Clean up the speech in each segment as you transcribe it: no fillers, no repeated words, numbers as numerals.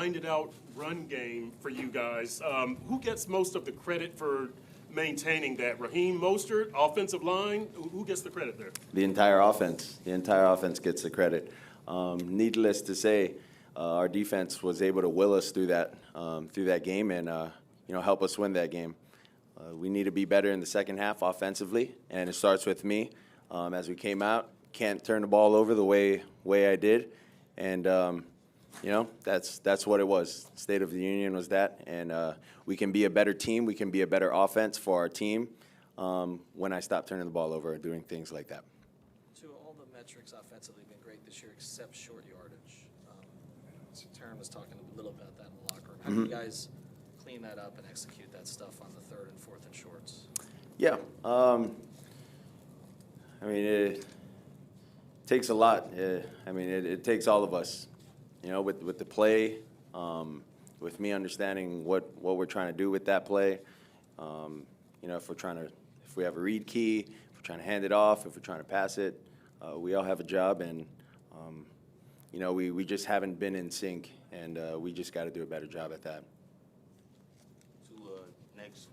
grinded out run game for you guys. Who gets most of the credit for maintaining that? Raheem Mostert, offensive line? Who gets the credit there? The entire offense. The entire offense gets the credit. Needless to say, our defense was able to will us through that game and help us win that game. We need to be better in the second half offensively, and it starts with me. As we came out, can't turn the ball over the way I did, and that's what it was. State of the Union was that, and we can be a better team. We can be a better offense for our team when I stop turning the ball over or doing things like that. Tua, all the metrics offensively have been great this year except short yardage. Terran was talking a little about that in the locker room. How do you guys clean that up and execute that stuff on the third and fourth and shorts? Yeah. It takes a lot. It takes all of us, with the play, with me understanding what we're trying to do with that play. If we have a read key, if we're trying to hand it off, if we're trying to pass it, we all have a job, and we just haven't been in sync, and we just got to do a better job at that. Next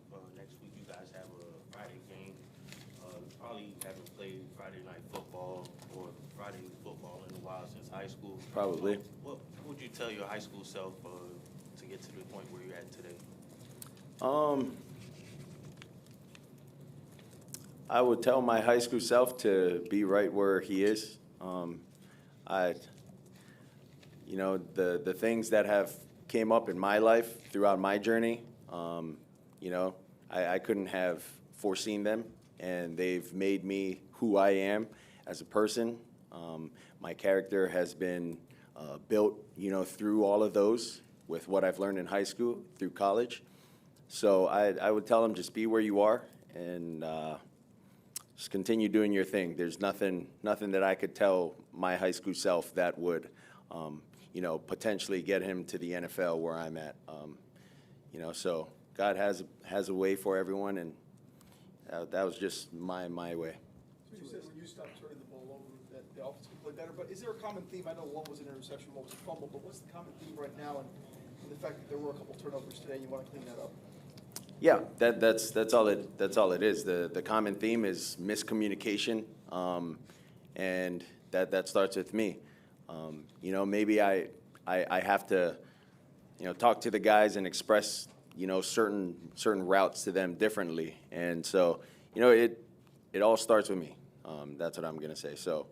week you guys have a Friday game. Probably haven't played Friday night football or Friday football in a while since high school. Probably. What would you tell your high school self to get to the point where you're at today? I would tell my high school self to be right where he is. The things that have came up in my life throughout my journey, I couldn't have foreseen them, and they've made me who I am as a person. My character has been built, through all of those with what I've learned in high school, through college. So I would tell them just be where you are and just continue doing your thing. There's nothing that I could tell my high school self that would, potentially get him to the NFL where I'm at. So God has a way for everyone, and that was just my way. So you said when you stopped turning the ball over, that the offense could play better. But is there a common theme? I know one was an interception, one was a fumble. But what's the common theme right now, and the fact that there were a couple turnovers today, and you want to clean that up? Yeah, that's all it is. The common theme is miscommunication, and that starts with me. Maybe I have to, talk to the guys and express, certain routes to them differently, and so it all starts with me. That's what I'm gonna say. So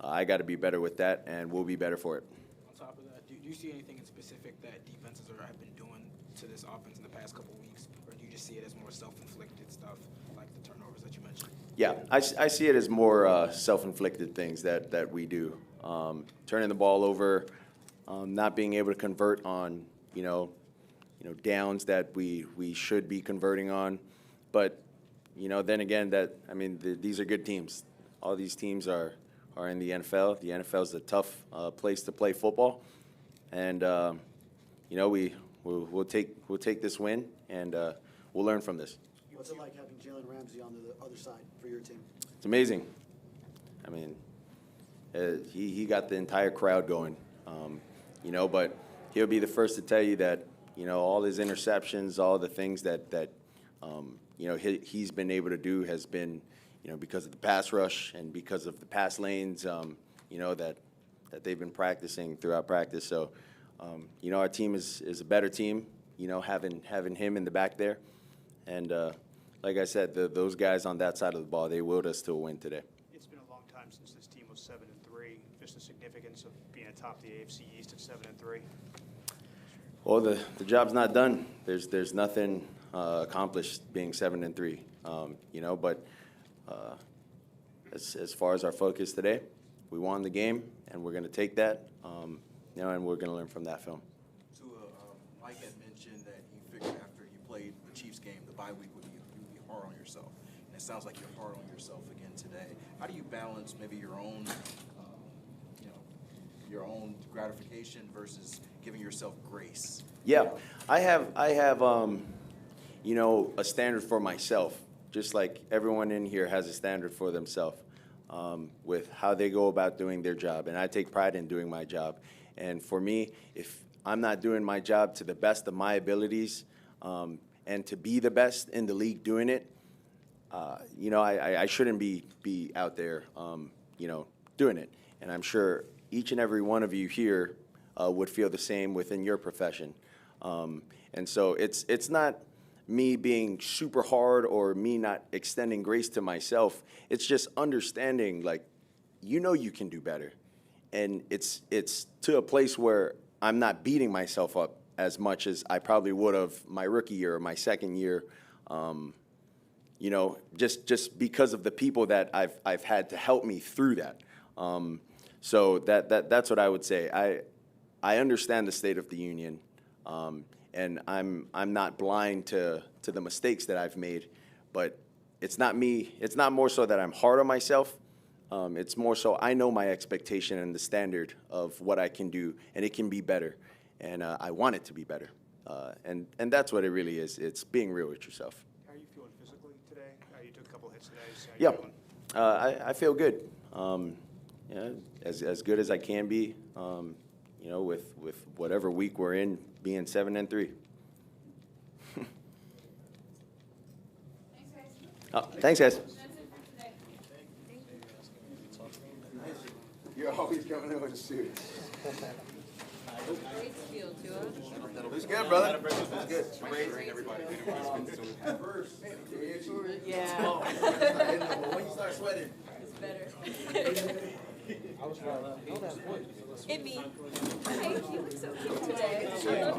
I got to be better with that, and we'll be better for it. On top of that, do you see anything in specific that defenses have been doing to this offense in the past couple of weeks, or do you just see it as more self-inflicted stuff like the turnovers that you mentioned? Yeah, I see it as more self-inflicted things that we do. Turning the ball over, not being able to convert on, downs that we should be converting on. But, then again, these are good teams. All these teams are in the NFL. The NFL is a tough place to play football. And, we'll take this win, and we'll learn from this. What's it like having Jalen Ramsey on the other side for your team? It's amazing. He got the entire crowd going, but he'll be the first to tell you that, all his interceptions, all the things that he's been able to do has been, because of the pass rush and because of the pass lanes, that they've been practicing throughout practice. So, our team is a better team, having him in the back there. And like I said, those guys on that side of the ball, they willed us to a win today. It's been a long time since this team was 7-3. Just the significance of being atop the AFC East at 7-3. Well, the job's not done. There's nothing accomplished being 7-3. But as far as our focus today, we won the game, and we're going to take that, and we're going to learn from that film. Mike had mentioned that you figured after you played the Chiefs game, the bye week would be hard on yourself, and it sounds like you're hard on yourself again today. How do you balance maybe your own gratification versus giving yourself grace? Yeah, I have a standard for myself, just like everyone in here has a standard for themselves with how they go about doing their job, and I take pride in doing my job. And for me, if I'm not doing my job to the best of my abilities, and to be the best in the league doing it, I shouldn't be out there, doing it. And I'm sure each and every one of you here would feel the same within your profession. And so it's not me being super hard or me not extending grace to myself. It's just understanding, like, you can do better. And it's to a place where I'm not beating myself up as much as I probably would have my rookie year or my second year, just because of the people that I've had to help me through that. So that's what I would say. I understand the state of the union, and I'm not blind to the mistakes that I've made, but it's not me. It's not more so that I'm hard on myself. It's more so I know my expectation and the standard of what I can do, and it can be better, and I want it to be better. And that's what it really is. It's being real with yourself. How are you feeling physically today? You took a couple hits today. So how you Yeah, feeling? I feel good. As good as I can be. With whatever week we're in, being 7-3. Thanks, guys. You're always coming in with a suit. Great skill, Tua. Looks good, brother. Looks good. Yeah. When you start sweating. It's better. Hit me. Hey, you look so cute today.